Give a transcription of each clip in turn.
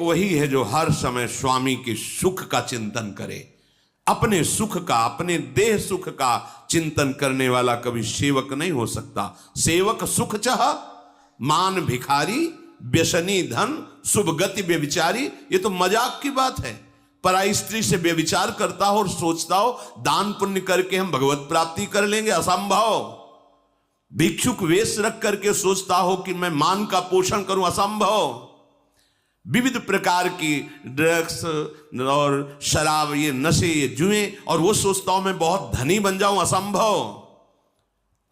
वही है जो हर समय स्वामी के सुख का चिंतन करे। अपने सुख का, अपने देह सुख का चिंतन करने वाला कभी सेवक नहीं हो सकता। सेवक सुख चाह, मान भिखारी, व्यसनी धन, शुभ गति व्यभिचारी। ये तो मजाक की बात है। पराई स्त्री से व्यभिचार करता हो और सोचता हो दान पुण्य करके हम भगवत प्राप्ति कर लेंगे, असंभव। भिक्षुक वेश रख करके सोचता हो कि मैं मान का पोषण करूं, असंभव। विविध प्रकार की ड्रग्स और शराब, ये नशे, ये जुए, और वो सोचता हूं मैं बहुत धनी बन जाऊं, असंभव।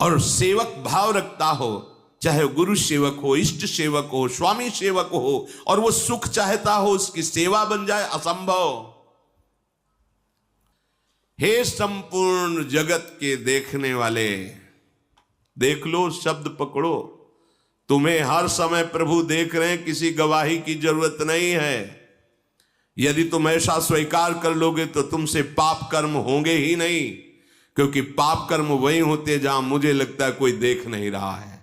और सेवक भाव रखता हो, चाहे गुरु सेवक हो, इष्ट सेवक हो, स्वामी सेवक हो, और वो सुख चाहता हो उसकी सेवा बन जाए, असंभव। हे संपूर्ण जगत के देखने वाले, देख लो, शब्द पकड़ो। तुम्हें हर समय प्रभु देख रहे हैं, किसी गवाही की जरूरत नहीं है। यदि तुम ऐसा स्वीकार कर लोगे तो तुमसे पाप कर्म होंगे ही नहीं, क्योंकि पाप कर्म वही होते जहां मुझे लगता है कोई देख नहीं रहा है।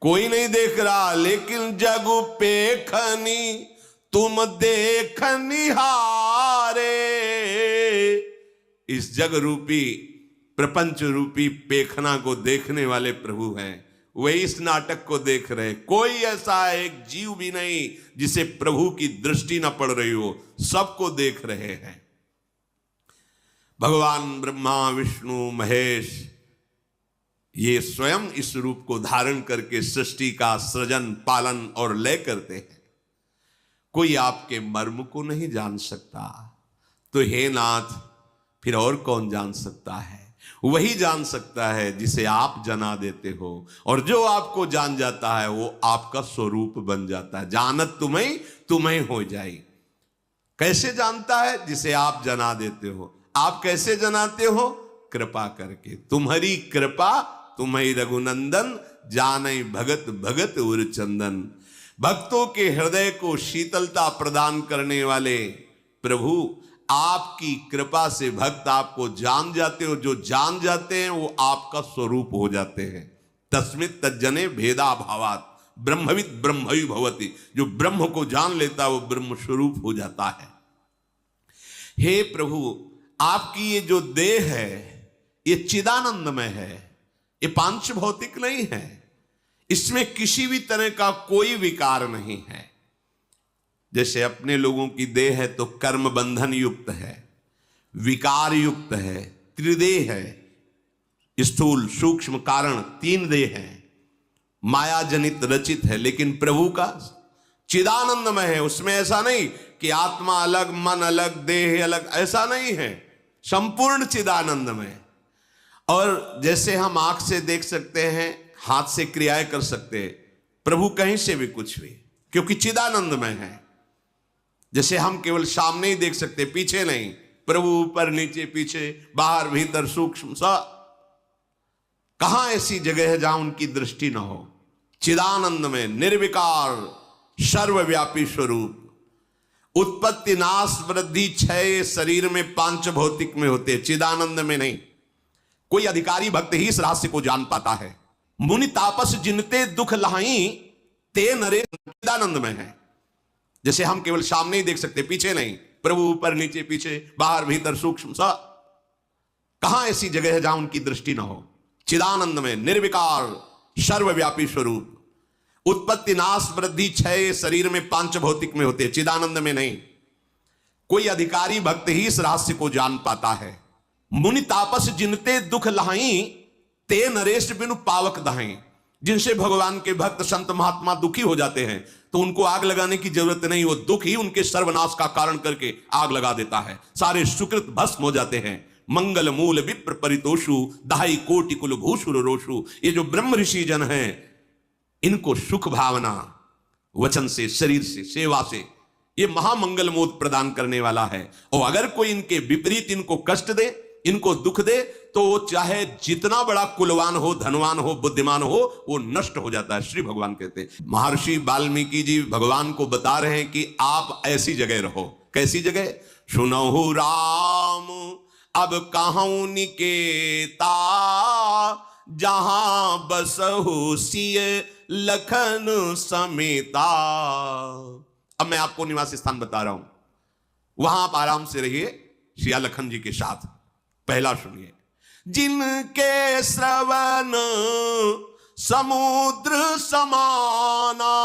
कोई नहीं देख रहा, लेकिन जग पेखनी तुम देखनी हारे। इस जग रूपी, प्रपंच रूपी पेखना को देखने वाले प्रभु हैं। वही इस नाटक को देख रहे। कोई ऐसा एक जीव भी नहीं जिसे प्रभु की दृष्टि न पड़ रही हो, सबको देख रहे हैं। भगवान ब्रह्मा, विष्णु, महेश, ये स्वयं इस रूप को धारण करके सृष्टि का सृजन, पालन और लय करते हैं। कोई आपके मर्म को नहीं जान सकता, तो हे नाथ, फिर और कौन जान सकता है? वही जान सकता है जिसे आप जना देते हो, और जो आपको जान जाता है वो आपका स्वरूप बन जाता है। जानत तुम्हें तुम्हें हो जाए। कैसे जानता है? जिसे आप जना देते हो। आप कैसे जनाते हो? कृपा करके। तुम्हारी कृपा तुम्हें रघुनंदन, जाने भगत भगत उर चंदन। भक्तों के हृदय को शीतलता प्रदान करने वाले प्रभु, आपकी कृपा से भक्त आपको जान जाते हो। जो जान जाते हैं वो आपका स्वरूप हो जाते हैं। तस्मित् तज्जने भेदा भावात ब्रह्मविद ब्रह्मयु भवति। जो ब्रह्म को जान लेता है वो ब्रह्म स्वरूप हो जाता है। हे प्रभु, आपकी ये जो देह है ये चिदानंदमय है, ये पांच भौतिक नहीं है। इसमें किसी भी तरह का कोई विकार नहीं है। जैसे अपने लोगों की देह है तो कर्म बंधन युक्त है, विकार युक्त है, त्रिदेह है, स्थूल सूक्ष्म कारण, तीन देह है, माया जनित रचित है। लेकिन प्रभु का चिदानंदमय है। उसमें ऐसा नहीं कि आत्मा अलग, मन अलग, देह अलग, ऐसा नहीं है। संपूर्ण चिदानंदमय। और जैसे हम आंख से देख सकते हैं, हाथ से क्रियाएं कर सकते हैं, प्रभु कहीं से भी कुछ भी, क्योंकि चिदानंदमय है। जैसे हम केवल सामने ही देख सकते, पीछे नहीं। प्रभु ऊपर नीचे, पीछे, बाहर भीतर, सूक्ष्म सा। कहां ऐसी जगह है जहां उनकी दृष्टि ना हो? चिदानंद में निर्विकार सर्वव्यापी स्वरूप। उत्पत्ति, नाश, वृद्धि, क्षय शरीर में पांच भौतिक में होते, चिदानंद में नहीं। कोई अधिकारी भक्त ही इस रहस्य को जान पाता है। मुनि तापस जिनते दुख लहाई, ते नरे चिदानंद में है। जैसे हम केवल सामने ही देख सकते, पीछे नहीं। प्रभु ऊपर नीचे, पीछे, बाहर भीतर, सूक्ष्म सा। कहां ऐसी जगह है जहां उनकी दृष्टि ना हो? चिदानंद में निर्विकार सर्वव्यापी स्वरूप। उत्पत्ति, नाश, वृद्धि, क्षय शरीर में पांच भौतिक में होते, चिदानंद में नहीं। कोई अधिकारी भक्त ही इस रहस्य को जान पाता है। मुनि तापस जिनते दुख लहाई, ते नरेश बिनु पावक दहाई। जिनसे भगवान के भक्त संत महात्मा दुखी हो जाते हैं तो उनको आग लगाने की जरूरत नहीं। वो दुख ही उनके सर्वनाश का कारण करके आग लगा देता है। सारे सुकृत भस्म हो जाते हैं। मंगल मूल विप्र परितोषु, दहाई कोटि कुल भूषुर रोषु। ये जो ब्रह्म ऋषि जन हैं, इनको सुख भावना वचन से, शरीर से, सेवा से, ये महामंगल मोद प्रदान करने वाला है। और अगर कोई इनके विपरीत इनको कष्ट दे, इनको दुख दे, तो वो चाहे जितना बड़ा कुलवान हो, धनवान हो, बुद्धिमान हो, वो नष्ट हो जाता है। श्री भगवान कहते हैं, महर्षि वाल्मीकि जी भगवान को बता रहे हैं कि आप ऐसी जगह रहो। कैसी जगह? सुनहु राम अब कहूं निकेता, जहां बसहु सिय लखन समेता। अब मैं आपको निवास स्थान बता रहा हूं, वहां आप आराम से रहिए सिया लखन जी के साथ। पहला सुनिए। जिनके श्रवण समुद्र समाना,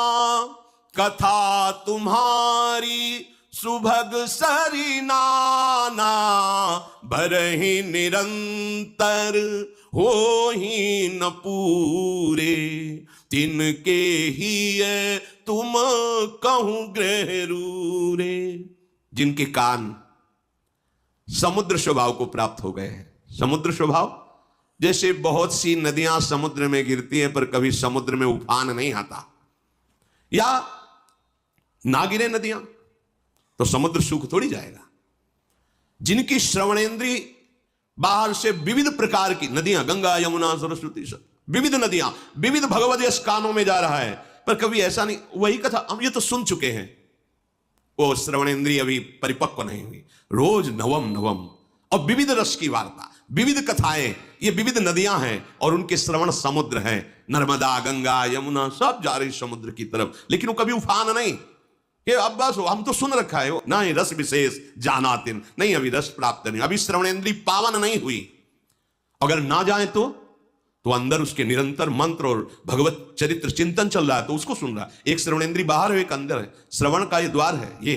कथा तुम्हारी सुभग सरिनाना, भरहि निरंतर हो ही न पूरे, तिनके ही ये तुम कहूं गृह रूरे। जिनके कान समुद्र स्वभाव को प्राप्त हो गए हैं। समुद्र स्वभाव जैसे बहुत सी नदियां समुद्र में गिरती हैं पर कभी समुद्र में उफान नहीं आता, या ना गिरे नदियां तो समुद्र सूख थोड़ी जाएगा। जिनकी श्रवणेंद्री बाहर से विविध प्रकार की नदियां, गंगा यमुना सरस्वती, सब विविध नदियां, विविध भगवत यश कानों में जा रहा है, पर कभी ऐसा नहीं, वही कथा हम ये तो सुन चुके हैं, वो श्रवणेंद्री अभी परिपक्व नहीं हुई। रोज नवम नवम और विविध रस की वार्ता, विविध कथाएं, ये विविध नदियां हैं और उनके श्रवण समुद्र हैं। नर्मदा, गंगा, यमुना सब जा रही समुद्र की तरफ, लेकिन वो कभी उफान नहीं कि अब बस हम तो सुन रखा है, ना ही रस विशेष जानातिन, नहीं अभी रस प्राप्त नहीं, अभी श्रवणेंद्री पावन नहीं हुई। अगर ना जाए तो अंदर उसके निरंतर मंत्र और भगवत चरित्र चिंतन चल रहा है तो उसको सुन रहा है। एक श्रवणेंद्री बाहर है, एक अंदर है। श्रवण का ये द्वार है ये,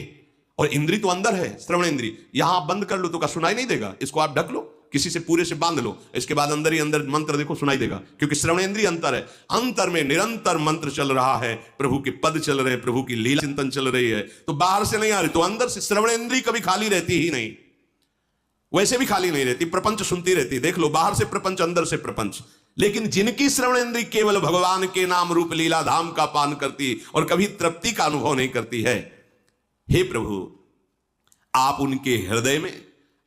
और इंद्री तो अंदर है श्रवणेंद्री। यहां बंद कर लो तो क्या सुनाई नहीं देगा? इसको आप ढक लो, किसी से पूरे से बांध लो, इसके बाद अंदर ही अंदर मंत्र देखो सुनाई देगा, क्योंकि श्रवणेंद्री अंतर है। अंतर में निरंतर मंत्र चल रहा है, प्रभु के पद चल रहे हैं, प्रभु की लीला चिंतन चल रही है, तो बाहर से नहीं आ रही, तो अंदर से श्रवणेंद्री कभी खाली रहती ही नहीं, वैसे भी खाली नहीं रहती, प्रपंच सुनती रहती। देख लो, बाहर से प्रपंच, अंदर से प्रपंच। लेकिन जिनकी श्रवणेंद्री केवल भगवान के नाम रूप लीला धाम का पान करती और कभी तृप्ति का अनुभव नहीं करती है, हे प्रभु आप उनके हृदय में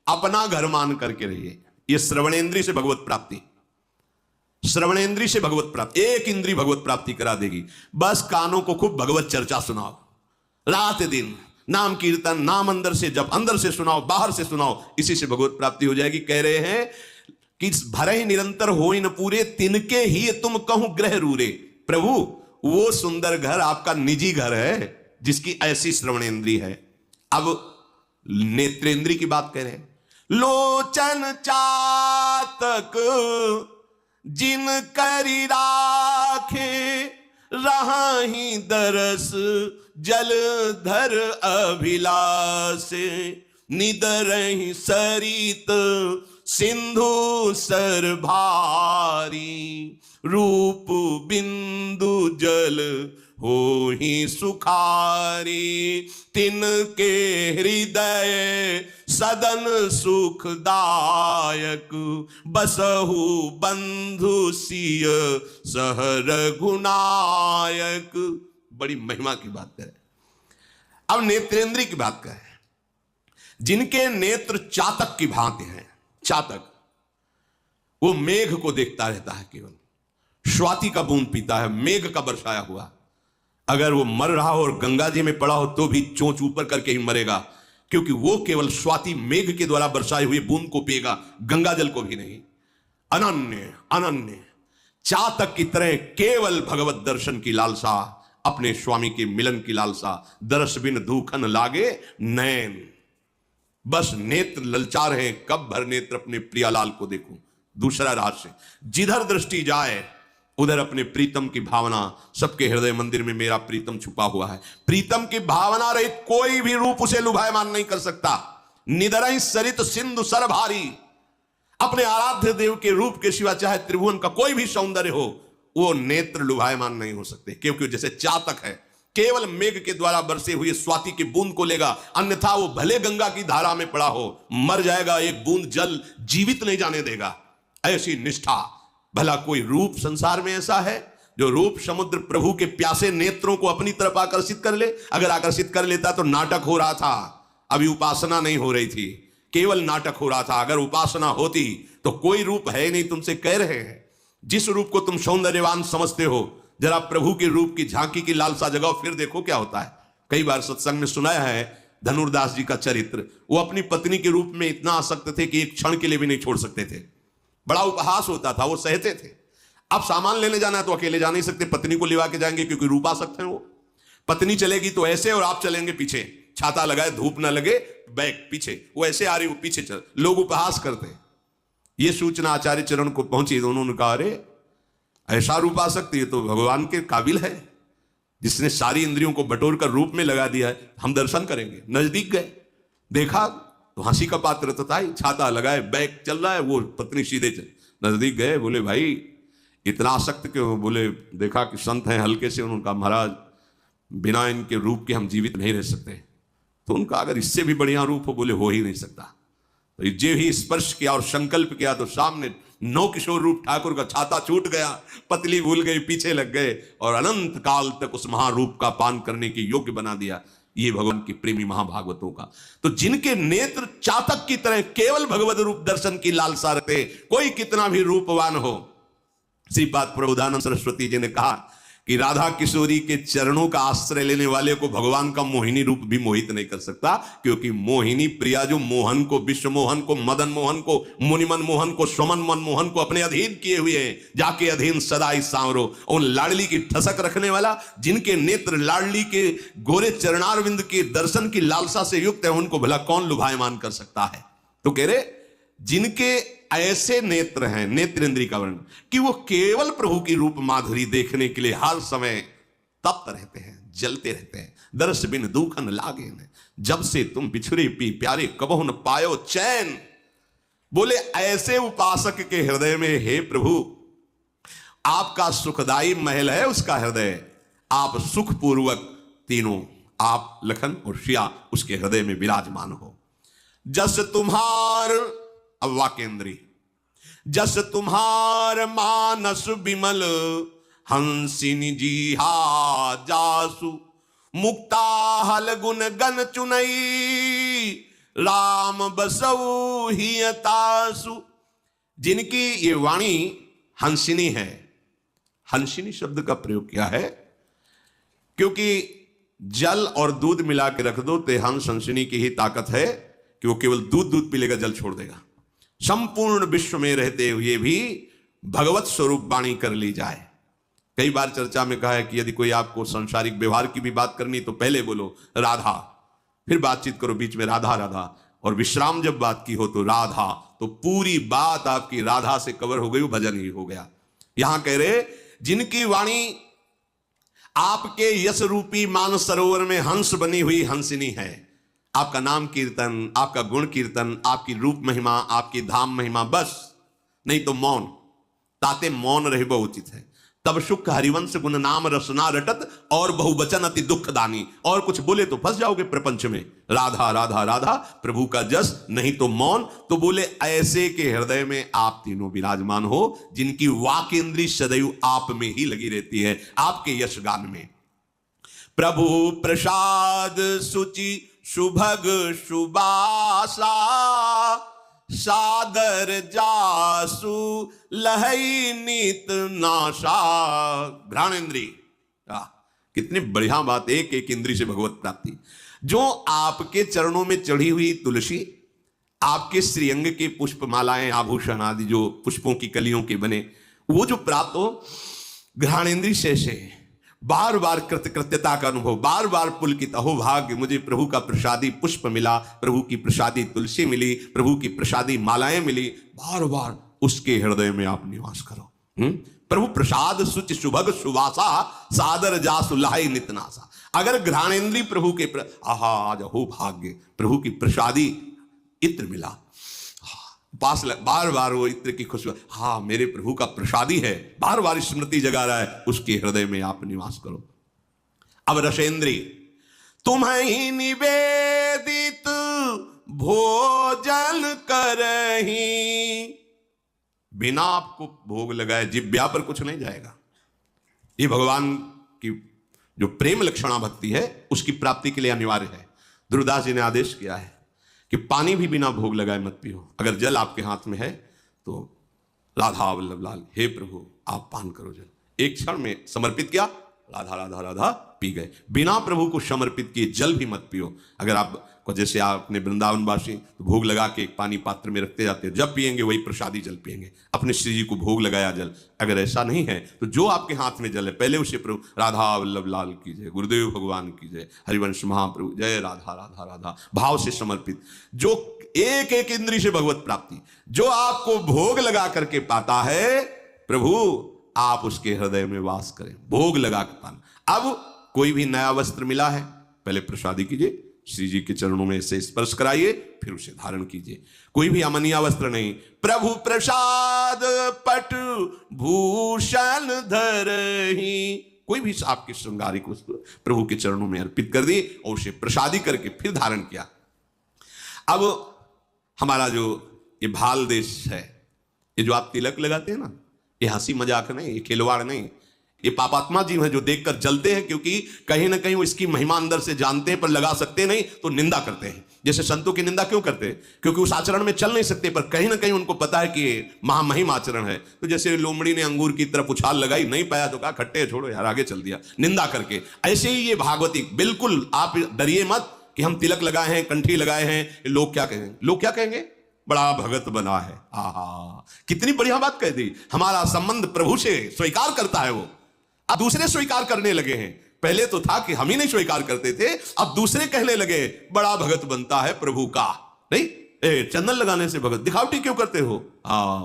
अपना घर मान करके रहिए। ये श्रवणेंद्री से भगवत प्राप्ति, श्रवणेंद्री से भगवत प्राप्ति, एक इंद्री भगवत प्राप्ति करा देगी। बस कानों को खूब भगवत चर्चा सुनाओ, रात दिन नाम कीर्तन, नाम अंदर से जब, अंदर से सुनाओ, बाहर से सुनाओ, इसी से भगवत प्राप्ति हो जाएगी। कह रहे हैं कि भरे ही निरंतर हो ही न पूरे, तिनके ही तुम कहूं गृह रूरे। प्रभु वो सुंदर घर आपका निजी घर है जिसकी ऐसी श्रवणेंद्री है। अब नेत्रेंद्री की बात कह रहे हैं। लोचन चातक जिन करी राखे, रही दरस जलधर अभिलाषे, निदरहि सरित सिंधु सर भारी, रूप बिंदु जल हो ही सुखारी, तिनके हृदय सदन सुखदायक, बसहु बंधु सिय सह रघुनायक। बड़ी महिमा की बात करें। अब नेत्रेंद्री की बात करें। जिनके नेत्र चातक की भांति हैं, चातक वो मेघ को देखता रहता है, केवल स्वाति का बूंद पीता है, मेघ का बरसाया हुआ। अगर वो मर रहा हो और गंगा जी में पड़ा हो तो भी चोंच ऊपर करके ही मरेगा, क्योंकि वो केवल स्वाति मेघ के द्वारा बरसाए हुए बूंद को पिएगा, गंगा जल को भी नहीं। अनन्य अनन्य चातक की तरह केवल भगवत दर्शन की लालसा, अपने स्वामी के मिलन की लालसा। दरस बिन धूखन लागे नैन, बस नेत्र ललचा रहे, कब भर नेत्र अपने प्रियालाल को देखूं। दूसरा रहस्य, जिधर दृष्टि जाए उधर अपने प्रीतम की भावना। सबके हृदय मंदिर में मेरा प्रीतम छुपा हुआ है। प्रीतम की भावना रहित कोई भी रूप उसे लुभायमान नहीं कर सकता। निदरहि सरित सिंधु सर भारी, अपने आराध्य देव के रूप के सिवा चाहे त्रिभुवन का कोई भी सौंदर्य हो, वो नेत्र लुभायमान नहीं हो सकते, क्योंकि जैसे चातक है केवल मेघ के द्वारा बरसे हुए स्वाति की बूंद को लेगा, अन्यथा वो भले गंगा की धारा में पड़ा हो मर जाएगा, एक बूंद जल जीवित नहीं जाने देगा। ऐसी निष्ठा। भला कोई रूप संसार में ऐसा है जो रूप समुद्र प्रभु के प्यासे नेत्रों को अपनी तरफ आकर्षित कर ले? अगर आकर्षित कर लेता तो नाटक हो रहा था, अभी उपासना नहीं हो रही थी, केवल नाटक हो रहा था। अगर उपासना होती तो कोई रूप है नहीं। तुमसे कह रहे हैं जिस रूप को तुम सौंदर्यवान समझते हो, जरा प्रभु के रूप की झांकी की लालसा जगाओ, फिर देखो क्या होता है। कई बार सत्संग में सुनाया है धनुर्दास जी का चरित्र। वो अपनी पत्नी के रूप में इतना आसक्त थे कि एक क्षण के लिए भी नहीं छोड़ सकते थे। बड़ा उपहास होता था, वो सहते थे। अब सामान लेने जाना है तो अकेले जा नहीं सकते, पत्नी को लिवा के जाएंगे क्योंकि रूपासक्त हैं वो। पत्नी चलेगी तो ऐसे और आप चलेंगे पीछे, छाता लगाए धूप ना लगे, बैक पीछे, वो ऐसे आ रही वो पीछे चल, लोग उपहास करते। ये सूचना आचार्य चरण को पहुंची तो उन्होंने कहा, अरे ऐसा रूप आ सकती है तो भगवान के काबिल है, जिसने सारी इंद्रियों को बटोर कर रूप में लगा दिया है, हम दर्शन करेंगे। नजदीक गए, देखा तो हंसी का पात्र तो था ही, छाता लगाए बैक चल रहा है, वो पत्नी सीधे चल। नजदीक गए, बोले भाई इतना आसक्त क्यों? बोले देखा कि संत हैं, हल्के से उन्होंने कहा महाराज बिना इनके रूप के हम जीवित नहीं रह सकते। तो उनका अगर इससे भी बढ़िया रूप हो, बोले हो ही नहीं सकता। तो जे ही स्पर्श किया और संकल्प किया तो सामने नौ किशोर रूप ठाकुर का छाता छूट गया, पतली भूल गई, पीछे लग गए और अनंत काल तक उस महारूप का पान करने के योग्य बना दिया। ये भगवान की प्रेमी महाभागवतों का। तो जिनके नेत्र चातक की तरह केवल भगवत रूप दर्शन की लालसा रखते, कोई कितना भी रूपवान हो। इसी बात प्रबोधानंद सरस्वती जी ने कहा कि राधा किशोरी के चरणों का आश्रय लेने वाले को भगवान का मोहिनी रूप भी मोहित नहीं कर सकता, क्योंकि मोहिनी प्रिया जो मोहन को, विश्व मोहन को, मदन मोहन को, मुनिमन मोहन को, सुमन मन मोहन को अपने अधीन किए हुए हैं, जाके अधीन सदा ही सांवरो। उन लाडली की ठसक रखने वाला, जिनके नेत्र लाडली के गोरे चरणारविंद के दर्शन की लालसा से युक्त है, उनको भला कौन लुभायमान कर सकता है। तो कह रहे जिनके ऐसे नेत्र हैं, नेत्र इंद्री का वर्ण, कि वो केवल प्रभु की रूप माधुरी देखने के लिए हर समय तप्त रहते हैं, जलते रहते हैं। दर्श बिन दुखन लागे न, जब से तुम बिछुरे पी प्यारे कबहु न पायो चैन। बोले ऐसे उपासक के हृदय में, हे प्रभु आपका सुखदाई महल है उसका हृदय, आप सुखपूर्वक तीनों, आप लखन और श्रिया उसके हृदय में विराजमान हो। जस तुम्हार, अब वाक्येंद्री, जस तुम्हार मानस विमल हंसिनी जी हा जासु, मुक्ता हल गुण गण चुनई राम बसऊ हियतासु। जिनकी ये वाणी हंसिनी है। हंसिनी शब्द का प्रयोग किया है क्योंकि जल और दूध मिला के रख दो तो हंस हंसिनी की ही ताकत है कि वो केवल दूध पी लेगा, जल छोड़ देगा। संपूर्ण विश्व में रहते हुए भी भगवत स्वरूप वाणी कर ली जाए। कई बार चर्चा में कहा है कि यदि कोई आपको सांसारिक व्यवहार की भी बात करनी तो पहले बोलो राधा, फिर बातचीत करो बीच में राधा राधा, और विश्राम जब बात की हो तो राधा, तो पूरी बात आपकी राधा से कवर हो गई, वो भजन ही हो गया। यहां कह रहे जिनकी वाणी आपके यश रूपी मानस सरोवर में हंस बनी हुई हंसिनी है। आपका नाम कीर्तन, आपका गुण कीर्तन, आपकी रूप महिमा, आपकी धाम महिमा, बस नहीं तो मौन, ताते मौन रहे बहु उचित है। तब सुख हरिवंश गुण नाम रसना रटत, और बहुवचन अति दुखदानी। और कुछ बोले तो फंस जाओगे प्रपंच में। राधा राधा राधा प्रभु का जस, नहीं तो मौन। तो बोले ऐसे के हृदय में आप तीनों विराजमान हो, जिनकी वाक्येंद्री सदैव आप में ही लगी रहती है, आपके यश गान में। प्रभु प्रसाद सुचि शुभग सुबासा, सादर जासु लहई नीत नाशा। घ्राणेन्द्री, कितनी बढ़िया बात, एक एक इंद्री से भगवत प्राप्ति। जो आपके चरणों में चढ़ी हुई तुलसी, आपके श्रीअंग के पुष्पमालाएं, आभूषण आदि जो पुष्पों की कलियों के बने, वो जो प्राप्त हो घ्राणेन्द्री से बार बार कृतकृत्यता का अनुभव, बार बार पुलकित, अहो भाग्य मुझे प्रभु का प्रसादी पुष्प मिला, प्रभु की प्रसादी तुलसी मिली, प्रभु की प्रसादी मालाएं मिली। बार बार उसके हृदय में आप निवास करो। प्रभु प्रसाद सुच शुभग सुवासा, सादर जासु लाहि नितनासा। अगर घ्राणेन्द्री प्रभु के आहा आज अहो भाग्य प्रभु की प्रसादी इत्र मिला, पास बार बार वो इत्र की खुशबू, हाँ मेरे प्रभु का प्रसादी है, बार बार स्मृति जगा रहा है, उसके हृदय में आप निवास करो। अब रसेंद्री, तुम्हें निवेदित भोजन करही, बिना आपको भोग लगाए जिब्या पर कुछ नहीं जाएगा। ये भगवान की जो प्रेम लक्षणा भक्ति है उसकी प्राप्ति के लिए अनिवार्य है। ध्रुवदास जी ने आदेश किया है कि पानी भी बिना भोग लगाए मत पियो। अगर जल आपके हाथ में है तो राधा वल्लभ लाल, हे प्रभु आप पान करो जल। एक क्षण में समर्पित किया, राधा राधा राधा पी गए। बिना प्रभु को समर्पित किए जल भी मत पियो। अगर आप जैसे आपने वृंदावनवासी तो भोग लगा के एक पानी पात्र में रखते जाते हैं, जब पिएंगे वही प्रसादी जल पिएंगे, अपने श्री जी को भोग लगाया जल। अगर ऐसा नहीं है तो जो आपके हाथ में जल है पहले उसे प्रभु राधा वल्लभ लाल की जय, गुरुदेव भगवान की जय, हरिवंश महाप्रभु जय, राधा राधा राधा भाव से समर्पित, जो एक एक इंद्री से भगवत प्राप्ति, जो आपको भोग लगा करके पाता है प्रभु, आप उसके हृदय में वास करें। भोग लगा के पाना। अब कोई भी नया वस्त्र मिला है, पहले प्रसादी कीजिए, श्री जी के चरणों में से स्पर्श कराइए, फिर उसे धारण कीजिए। कोई भी अमनिया वस्त्र नहीं। प्रभु प्रसाद पट भूषण धरहि, कोई भी आपकी श्रृंगारिक वस्तु प्रभु के चरणों में अर्पित कर दी और उसे प्रसादी करके फिर धारण किया। अब हमारा जो ये भाल देश है, ये जो आप तिलक लगाते हैं ना, ये हंसी मजाक नहीं, ये खिलवाड़ नहीं, ये पापात्मा जीव हैं जो देखकर जलते हैं, क्योंकि कहीं ना कहीं वो इसकी महिमा अंदर से जानते हैं पर लगा सकते नहीं तो निंदा करते हैं। जैसे संतों की निंदा क्यों करते हैं? क्योंकि उस आचरण में चल नहीं सकते, पर कहीं ना कहीं उनको पता है कि ये महामहिम आचरण है। तो जैसे लोमड़ी ने अंगूर की तरफ उछाल लगाई, नहीं पाया तो कहा खट्टे छोड़ो यार, आगे चल दिया निंदा करके। ऐसे ही ये भागवती, बिल्कुल आप डरिए मत कि हम तिलक लगाए हैं, कंठी लगाए हैं, लोग क्या कहेंगे? लोग क्या कहेंगे? बड़ा भगत बना है। आहा, कितनी बढ़िया बात कह दी। हमारा संबंध प्रभु से स्वीकार करता है वो, अब दूसरे स्वीकार करने लगे हैं। पहले तो था कि हम ही नहीं स्वीकार करते थे, अब दूसरे कहने लगे बड़ा भगत बनता है प्रभु का। नहीं, चंदन लगाने से भगत, दिखावटी क्यों करते हो?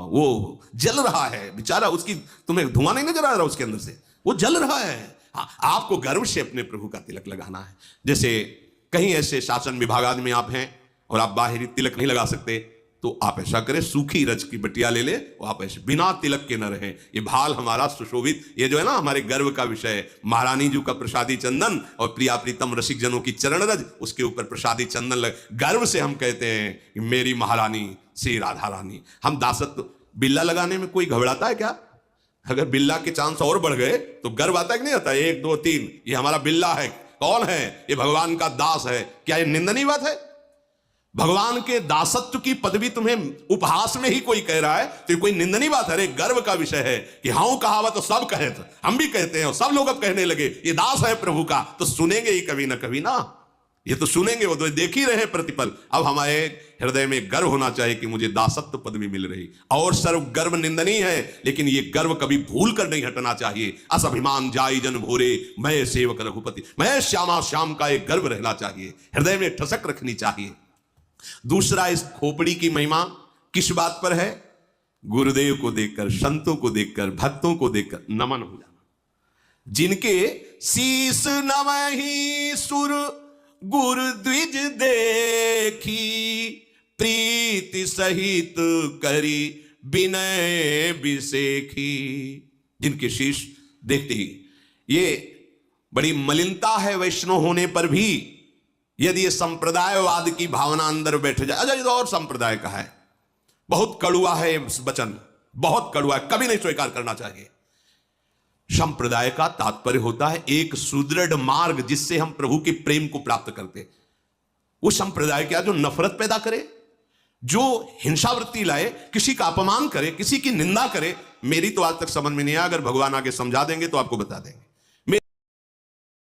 वो जल रहा है बेचारा, उसकी तुम्हें धुआं नहीं नजर आ रहा उसके अंदर से, वो जल रहा है। आपको गर्व से अपने प्रभु का तिलक लगाना है। जैसे कहीं ऐसे शासन विभाग आदमी आप हैं और आप बाहरी तिलक नहीं लगा सकते, तो आप ऐसा करें, सूखी रज की बटिया ले ले, और आप ऐसे बिना तिलक के न रहें। ये भाल हमारा सुशोभित, ये जो है ना हमारे गर्व का विषय है। महारानी जी का प्रसादी चंदन और प्रिया प्रीतम रसिक जनों की चरण रज, उसके ऊपर प्रसादी चंदन लग, गर्व से हम कहते हैं कि मेरी महारानी श्री राधा रानी। हम दासत्व, बिल्ला लगाने में कोई घबराता है क्या? अगर बिल्ला के चांस और बढ़ गए तो गर्व आता है कि नहीं आता? 1 2 3, ये हमारा बिल्ला है। कौन है? ये भगवान का दास है। क्या ये निंदनीय बात है? भगवान के दासत्व की पदवी तुम्हें उपहास में ही कोई कह रहा है तो ये कोई निंदनीय बात है? अरे गर्व का विषय है कि हाँ कहावत तो सब कहे थे, हम भी कहते हैं और सब लोग अब कहने लगे ये दास है प्रभु का, तो सुनेंगे ही कभी ना कभी ना, ये तो सुनेंगे, वो तो देख ही रहे प्रतिपल। अब हमारे हृदय में गर्व होना चाहिए कि मुझे दासत्व पदवी मिल रही। और सर्व गर्व निंदनीय है, लेकिन ये गर्व कभी भूल कर नहीं हटना चाहिए। अस अभिमान जाई जन भोरे, मैं सेवक रघुपति, मैं श्यामा श्याम का एक गर्व रहना चाहिए, हृदय में ठसक रखनी चाहिए। दूसरा, इस खोपड़ी की महिमा किस बात पर है? गुरुदेव को देखकर, संतों को देखकर, भक्तों को देखकर नमन हो जाना। जिनके शीस नवहि सुर गुरु द्विज देखी, प्रीति सहित करी विनय विसेखी। जिनके शीश देखते ही, ये बड़ी मलिनता है वैष्णव होने पर भी, यदि ये संप्रदायवाद की भावना अंदर बैठ जाए। अच्छा, ये तो और संप्रदाय का है, बहुत कड़ुआ है ये वचन, बहुत कड़ुआ है, कभी नहीं स्वीकार करना चाहिए। संप्रदाय का तात्पर्य होता है एक सुदृढ़ मार्ग जिससे हम प्रभु के प्रेम को प्राप्त करते। वो संप्रदाय क्या? जो नफरत पैदा करे, जो हिंसावृत्ति लाए, किसी का अपमान करे, किसी की निंदा करे। मेरी तो आज तक समझ में नहीं आया, अगर भगवान आगे समझा देंगे तो आपको बता देंगे।